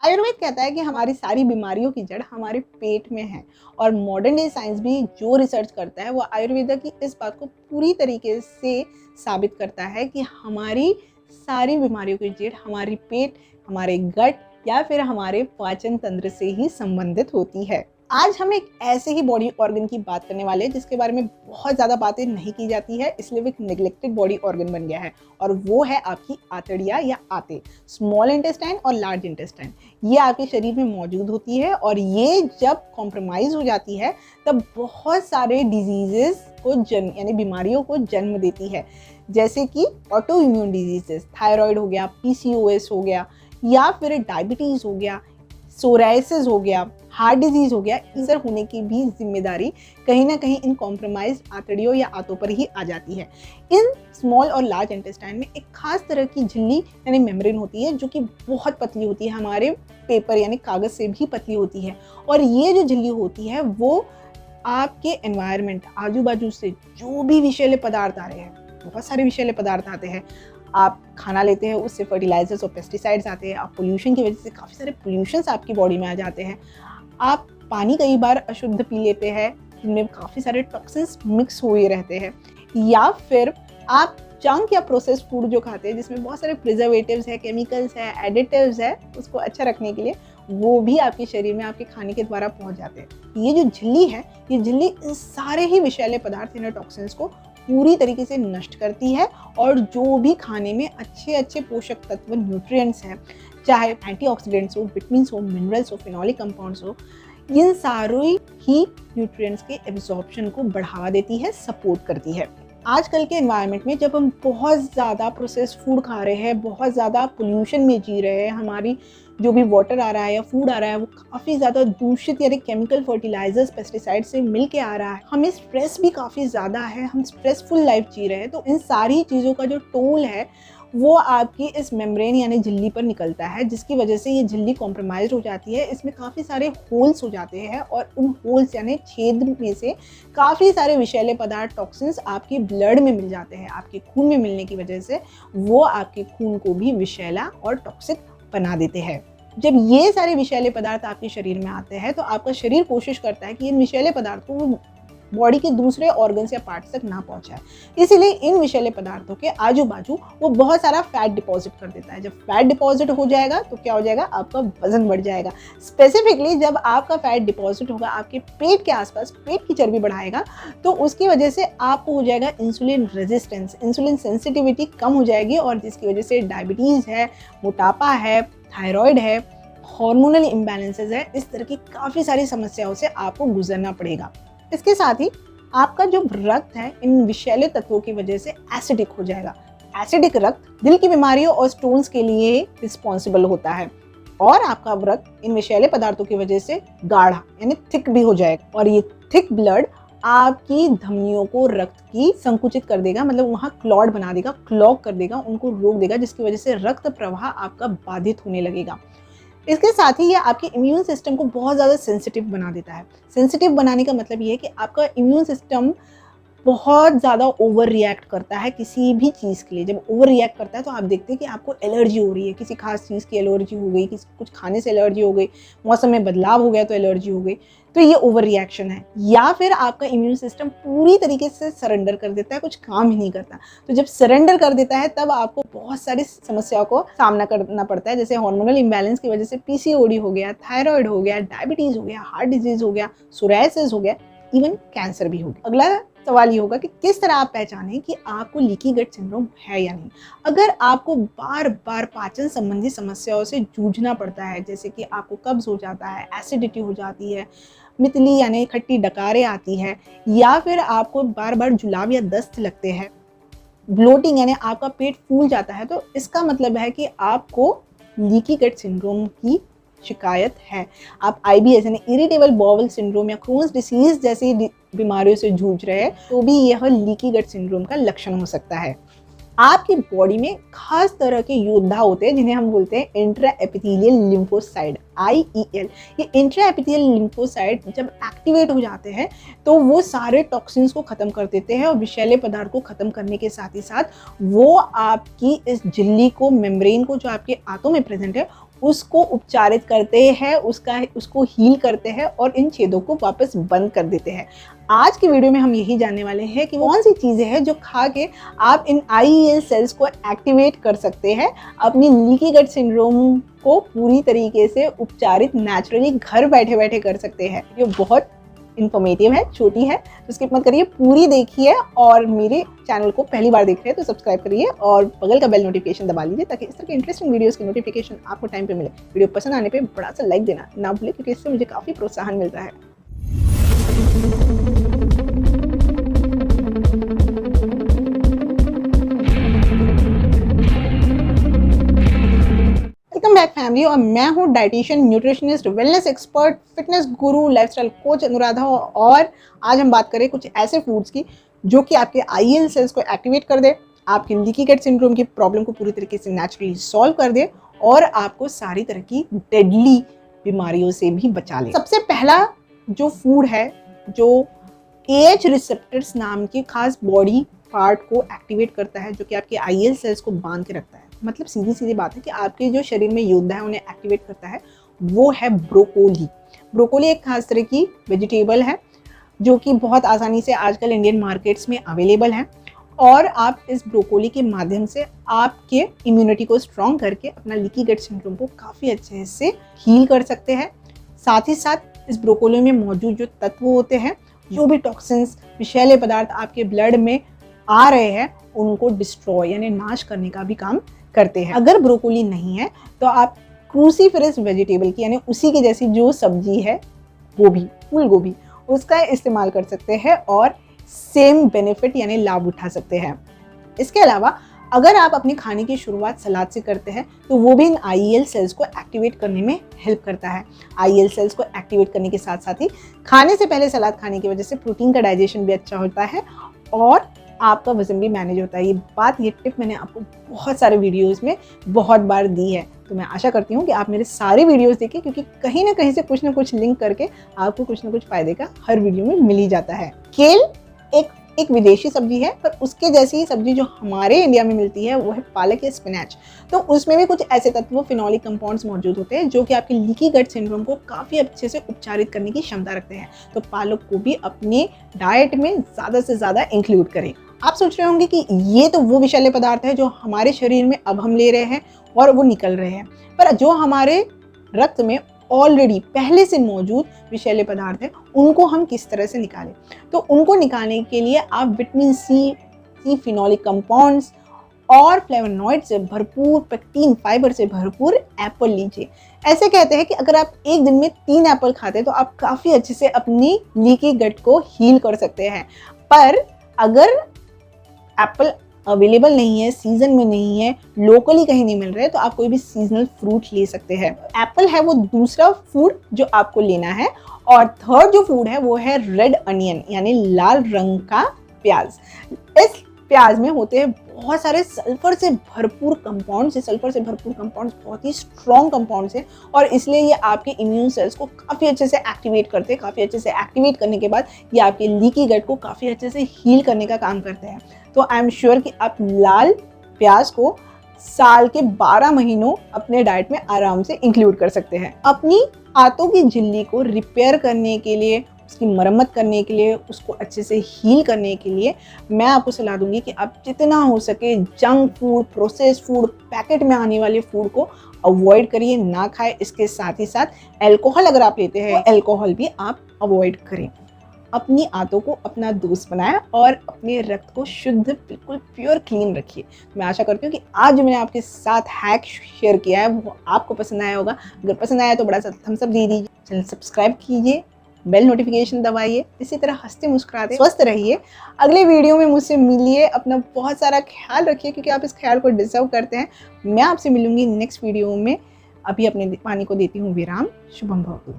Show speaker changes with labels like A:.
A: आयुर्वेद कहता है कि हमारी सारी बीमारियों की जड़ हमारे पेट में है और मॉडर्न डे साइंस भी जो रिसर्च करता है वो आयुर्वेदा की इस बात को पूरी तरीके से साबित करता है कि हमारी सारी बीमारियों की जड़ हमारी पेट, हमारे गट या फिर हमारे पाचन तंत्र से ही संबंधित होती है। आज हम एक ऐसे ही बॉडी ऑर्गन की बात करने वाले हैं जिसके बारे में बहुत ज़्यादा बातें नहीं की जाती है, इसलिए वो एक नेग्लेक्टेड बॉडी ऑर्गन बन गया है और वो है आपकी आंतड़ियाँ या आंतें। स्मॉल इंटेस्टाइन और लार्ज इंटेस्टाइन ये आपके शरीर में मौजूद होती है और ये जब कॉम्प्रोमाइज़ हो जाती है तब बहुत सारे डिजीजेस को जन्म यानी बीमारियों को जन्म देती है, जैसे कि ऑटो इम्यून डिजीजेस, थायराइड हो गया, पीसीओएस हो गया या फिर डायबिटीज़ हो गया, सोराइसिस हो गया, हार्ट डिजीज हो गया। इधर होने की भी जिम्मेदारी कहीं ना कहीं इन कॉम्प्रोमाइज आंतड़ियों या आंतों पर ही आ जाती है। इन स्मॉल और लार्ज इंटेस्टाइन में एक खास तरह की झिल्ली यानी मेम्ब्रेन होती है जो कि बहुत पतली होती है, हमारे पेपर यानी कागज से भी पतली होती है। और ये जो झिल्ली होती है वो आपके एनवायरनमेंट, आजू बाजू से जो भी विषैले पदार्थ आ रहे हैं, बहुत सारे विषैले पदार्थ आते हैं, आप खाना लेते हैं उससे फर्टिलाइजर्स और पेस्टिसाइड्स आते हैं, आप पोल्यूशन की वजह से काफ़ी सारे पोल्यूशंस आपकी बॉडी में आ जाते हैं, आप पानी कई बार अशुद्ध पी लेते हैं जिनमें काफ़ी सारे टॉक्सिन्स मिक्स हुए रहते हैं, या फिर आप जंक या प्रोसेस्ड फूड जो खाते हैं जिसमें बहुत सारे प्रिजर्वेटिव्स है, केमिकल्स है, एडिटिव्स है उसको अच्छा रखने के लिए, वो भी आपके शरीर में आपके खाने के द्वारा पहुंच जाते हैं। ये जो झिल्ली है, ये झिल्ली इन सारे ही विषैले पदार्थ यानी टॉक्सिन्स को पूरी तरीके से नष्ट करती है और जो भी खाने में अच्छे अच्छे पोषक तत्व न्यूट्रिएंट्स हैं, चाहे एंटीऑक्सीडेंट्स हो, विटामिन्स हो, मिनरल्स हो, फिनोलिक कंपाउंड्स हो, इन सारे ही न्यूट्रिएंट्स के एब्जॉर्प्शन को बढ़ावा देती है, सपोर्ट करती है। आजकल के एनवायरनमेंट में जब हम बहुत ज़्यादा प्रोसेस्ड फूड खा रहे हैं, बहुत ज़्यादा पोल्यूशन में जी रहे हैं, हमारी जो भी वाटर आ रहा है या फूड आ रहा है वो काफ़ी ज़्यादा दूषित यानी केमिकल फर्टिलाइजर्स, पेस्टिसाइड से मिल के आ रहा है, हमें स्ट्रेस भी काफ़ी ज़्यादा है, हम स्ट्रेसफुल लाइफ जी रहे हैं, तो इन सारी चीज़ों का जो टोल है वो आपकी इस मेम्ब्रेन यानी झिल्ली पर निकलता है, जिसकी वजह से ये झिल्ली कॉम्प्रोमाइज हो जाती है। इसमें काफ़ी सारे होल्स हो जाते हैं और उन होल्स यानी छेद में से काफ़ी सारे विषैले पदार्थ, टॉक्सिन्स आपके ब्लड में मिल जाते हैं। आपके खून में मिलने की वजह से वो आपके खून को भी विषैला और टॉक्सिक बना देते हैं। जब ये सारे विषैले पदार्थ आपके शरीर में आते हैं तो आपका शरीर कोशिश करता है कि इन विषैले पदार्थ को बॉडी के दूसरे ऑर्गन्स या पार्ट्स तक ना पहुंचाए, इसीलिए इन विषैले पदार्थों के आजू बाजू वो बहुत सारा फैट डिपॉजिट कर देता है। जब फैट डिपॉजिट हो जाएगा तो क्या हो जाएगा, आपका वजन बढ़ जाएगा। स्पेसिफिकली जब आपका फैट डिपॉजिट होगा आपके पेट के आसपास, पेट की चर्बी बढ़ाएगा, तो उसकी वजह से आपको हो जाएगा इंसुलिन रेजिस्टेंस, इंसुलिन सेंसिटिविटी कम हो जाएगी और जिसकी वजह से डायबिटीज़ है, मोटापा है, थायराइड है, हार्मोनल इम्बैलेंसेस है, इस तरह की काफ़ी सारी समस्याओं से आपको गुजरना पड़ेगा। इसके साथ ही आपका जो रक्त है इन विषैले तत्वों की वजह से एसिडिक हो जाएगा। एसिडिक रक्त दिल की बीमारियों और स्टोन्स के लिए रिस्पॉन्सिबल होता है और आपका रक्त इन विषैले पदार्थों की वजह से गाढ़ा यानी थिक भी हो जाएगा और ये थिक ब्लड आपकी धमनियों को रक्त की संकुचित कर देगा, मतलब वहाँ क्लॉट बना देगा, क्लॉग कर देगा, उनको रोक देगा, जिसकी वजह से रक्त प्रवाह आपका बाधित होने लगेगा। इसके साथ ही ये आपके इम्यून सिस्टम को बहुत ज़्यादा सेंसिटिव बना देता है। सेंसिटिव बनाने का मतलब ये है कि आपका इम्यून सिस्टम बहुत ज़्यादा ओवर रिएक्ट करता है किसी भी चीज़ के लिए। जब ओवर रिएक्ट करता है तो आप देखते हैं कि आपको एलर्जी हो रही है, किसी खास चीज़ की एलर्जी हो गई, किसी कुछ खाने से एलर्जी हो गई, मौसम में बदलाव हो गया तो एलर्जी हो गई, तो ये ओवर रिएक्शन है। या फिर आपका इम्यून सिस्टम पूरी तरीके से सरेंडर कर देता है, कुछ काम ही नहीं करता। तो जब सरेंडर कर देता है तब आपको बहुत सारी समस्याओं को सामना करना पड़ता है, जैसे हार्मोनल इम्बैलेंस की वजह से पीसीओडी हो गया, थायराइड हो गया, डायबिटीज़ हो गया, हार्ट डिजीज़ हो गया, सोराइसिस हो गया, इवन कैंसर भी हो गया। अगला सवाल ये होगा कि किस तरह आप पहचानें कि आपको लीकी गट सिंड्रोम है या नहीं। अगर आपको बार बार पाचन संबंधी समस्याओं से जूझना पड़ता है, जैसे कि आपको कब्ज हो जाता है, एसिडिटी हो जाती है, मितली यानी खट्टी डकारें आती है, या फिर आपको बार बार जुलाब या दस्त लगते हैं, ब्लोटिंग यानी आपका पेट फूल जाता है, तो इसका मतलब है कि आपको लीकी गट सिंड्रोम की शिकायत है। आप IBS यानी इरिटेबल बाउल सिंड्रोम या क्रोन्स डिसीज जैसी बीमारियों से जूझ रहे हैं तो भी यह लीकी गट सिंड्रोम का लक्षण हो सकता है। आपकी बॉडी में खास तरह के योद्धा होते हैं जिन्हें हम बोलते हैं इंट्रा एपिथेलियल लिम्फोसाइट, IEL। ये इंट्रा एपिथेलियल लिम्फोसाइट जब एक्टिवेट हो जाते हैं तो वो सारे टॉक्सिन्स को खत्म कर देते हैं और विषैले पदार्थ को खत्म करने के साथ ही साथ वो आपकी इस झिल्ली को, मेम्ब्रेन को जो आपके आंतों में प्रेजेंट है उसको उपचारित करते हैं, उसको हील करते हैं और इन छेदों को वापस बंद कर देते हैं। आज की वीडियो में हम यही जानने वाले हैं कि कौन सी चीज़ें हैं जो खा के आप इन IEL सेल्स को एक्टिवेट कर सकते हैं, अपनी लीकी गट सिंड्रोम को पूरी तरीके से उपचारित नेचुरली घर बैठे बैठे कर सकते हैं। ये बहुत इन्फॉर्मेटिव है, छोटी है, तो स्किप मत करिए, पूरी देखिए। और मेरे चैनल को पहली बार देख रहे हैं तो सब्सक्राइब करिए और बगल का बेल नोटिफिकेशन दबा लीजिए ताकि इस तरह के इंटरेस्टिंग वीडियोस की नोटिफिकेशन आपको टाइम पे मिले। वीडियो पसंद आने पे बड़ा सा लाइक देना ना भूले, क्योंकि इससे मुझे काफ़ी प्रोत्साहन मिलता है। वेलकम बैक फैमिली, और मैं हूँ dietitian, nutritionist, wellness expert, fitness गुरु, लाइफस्टाइल कोच अनुराधा। और आज हम बात करें कुछ ऐसे फूड्स की जो कि आपके IEL सेल्स को एक्टिवेट कर दे, आपकी लीकी गट सिंड्रोम की प्रॉब्लम को पूरी तरीके से नेचुरली सॉल्व कर दे और आपको सारी तरह की डेडली बीमारियों से भी बचा ले। सबसे पहला जो फूड है जो AH रिसेप्टर्स नाम के खास बॉडी पार्ट को एक्टिवेट करता है, जो कि आपके IEL सेल्स को बांध के रखता है। मतलब सीधी सीधी बात है कि आपके जो शरीर में योद्धा है उन्हें एक्टिवेट करता है, वो है ब्रोकोली। ब्रोकोली एक खास तरह की वेजिटेबल है जो कि बहुत आसानी से आजकल इंडियन मार्केट्स में अवेलेबल है, और आप इस ब्रोकोली के माध्यम से आपके इम्यूनिटी को स्ट्रॉन्ग करके अपना लीकी गट सिंड्रोम को काफ़ी अच्छे से हील कर सकते हैं। साथ ही साथ इस ब्रोकोली में मौजूद जो तत्व होते हैं, जो भी टॉक्सिन्स, विषैले पदार्थ आपके ब्लड में आ रहे हैं, उनको डिस्ट्रॉय यानी नाश करने का भी काम करते हैं। अगर ब्रोकोली नहीं है तो आप क्रूसीफेरस वेजिटेबल की यानी उसी की जैसी जो सब्जी है, गोभी, फूल गोभी, उसका इस्तेमाल कर सकते हैं और सेम बेनिफिट यानी लाभ उठा सकते हैं। इसके अलावा अगर आप अपने खाने की शुरुआत सलाद से करते हैं तो वो भी इन IEL सेल्स को एक्टिवेट करने में हेल्प करता है। IEL सेल्स को एक्टिवेट करने के साथ साथ ही खाने से पहले सलाद खाने की वजह से प्रोटीन का डाइजेशन भी अच्छा होता है और आपका वजन भी मैनेज होता है। ये टिप मैंने आपको बहुत सारे वीडियोस में बहुत बार दी है, तो मैं आशा करती हूँ कि आप मेरे सारे वीडियोस देखें, क्योंकि कहीं ना कहीं से कुछ ना कुछ लिंक करके आपको कुछ ना कुछ फायदे का हर वीडियो में मिल ही जाता है। केल एक विदेशी सब्जी है, पर उसके जैसी ही सब्जी जो हमारे इंडिया में मिलती है वो है पालक या स्पिनच। तो उसमें भी कुछ ऐसे तत्व, फिनोलिक कंपाउंड्स मौजूद होते हैं जो कि आपके लीकी गट सिंड्रोम को काफ़ी अच्छे से उपचारित करने की क्षमता रखते हैं। तो पालक को भी अपने डाइट में ज़्यादा से ज़्यादा इंक्लूड करें। आप सोच रहे होंगे कि ये तो वो विषैले पदार्थ है जो हमारे शरीर में अब हम ले रहे हैं और वो निकल रहे हैं, पर जो हमारे रक्त में ऑलरेडी पहले से मौजूद विषैले पदार्थ है उनको हम किस तरह से निकालें। तो उनको निकालने के लिए आप विटामिन सी, फिनोलिक कंपाउंड्स और फ्लेवोनॉइड से भरपूर, पेक्टिन, फाइबर से भरपूर एप्पल लीजिए। ऐसे कहते हैं कि अगर आप एक दिन में 3 एप्पल खाते हैं तो आप काफ़ी अच्छे से अपनी लीकी गट को हील कर सकते हैं। पर अगर एप्पल अवेलेबल नहीं है, सीजन में नहीं है, लोकली कहीं नहीं मिल रहे, तो आप कोई भी सीजनल फ्रूट ले सकते हैं। एप्पल है वो दूसरा फूड जो आपको लेना है। और थर्ड जो फूड है वो है रेड अनियन यानी लाल रंग का प्याज। इस प्याज में होते हैं बहुत सारे सल्फर से भरपूर कंपाउंड्स। सल्फर से भरपूर कंपाउंड्स बहुत ही स्ट्रॉन्ग कंपाउंड्स हैं और इसलिए ये आपके इम्यून सेल्स को काफ़ी अच्छे से एक्टिवेट करते हैं। काफ़ी अच्छे से एक्टिवेट करने के बाद ये आपके लीकी गट को काफ़ी अच्छे से हील करने का काम करते हैं। तो आई एम श्योर कि आप लाल प्याज को साल के 12 महीनों अपने डाइट में आराम से इंक्लूड कर सकते हैं। अपनी आंतों की झिल्ली को रिपेयर करने के लिए, उसकी मरम्मत करने के लिए, उसको अच्छे से हील करने के लिए मैं आपको सलाह दूंगी कि आप जितना हो सके junk food, processed food, packet में आने वाले फूड को अवॉइड करिए, ना खाएं। इसके साथ ही साथ अल्कोहल अगर आप लेते हैं, अल्कोहल भी आप अवॉइड करें। अपनी आंतों को अपना दोस्त बनाएं और अपने रक्त को शुद्ध, बिल्कुल प्योर, क्लीन रखिए। मैं आशा करती हूँ कि आज जो मैंने आपके साथ हैक शेयर किया है वो आपको पसंद आया होगा। अगर पसंद आया तो बड़ा सा थम्स अप दे दीजिए, चैनल सब्सक्राइब कीजिए, बेल नोटिफिकेशन दबाइए। इसी तरह हंसते मुस्कुराते स्वस्थ रहिए। अगले वीडियो में मुझसे मिलिए। अपना बहुत सारा ख्याल रखिए क्योंकि आप इस ख्याल को डिजर्व करते हैं। मैं आपसे मिलूंगी नेक्स्ट वीडियो में। अभी अपने पानी को देती हूँ विराम। शुभम भवतु।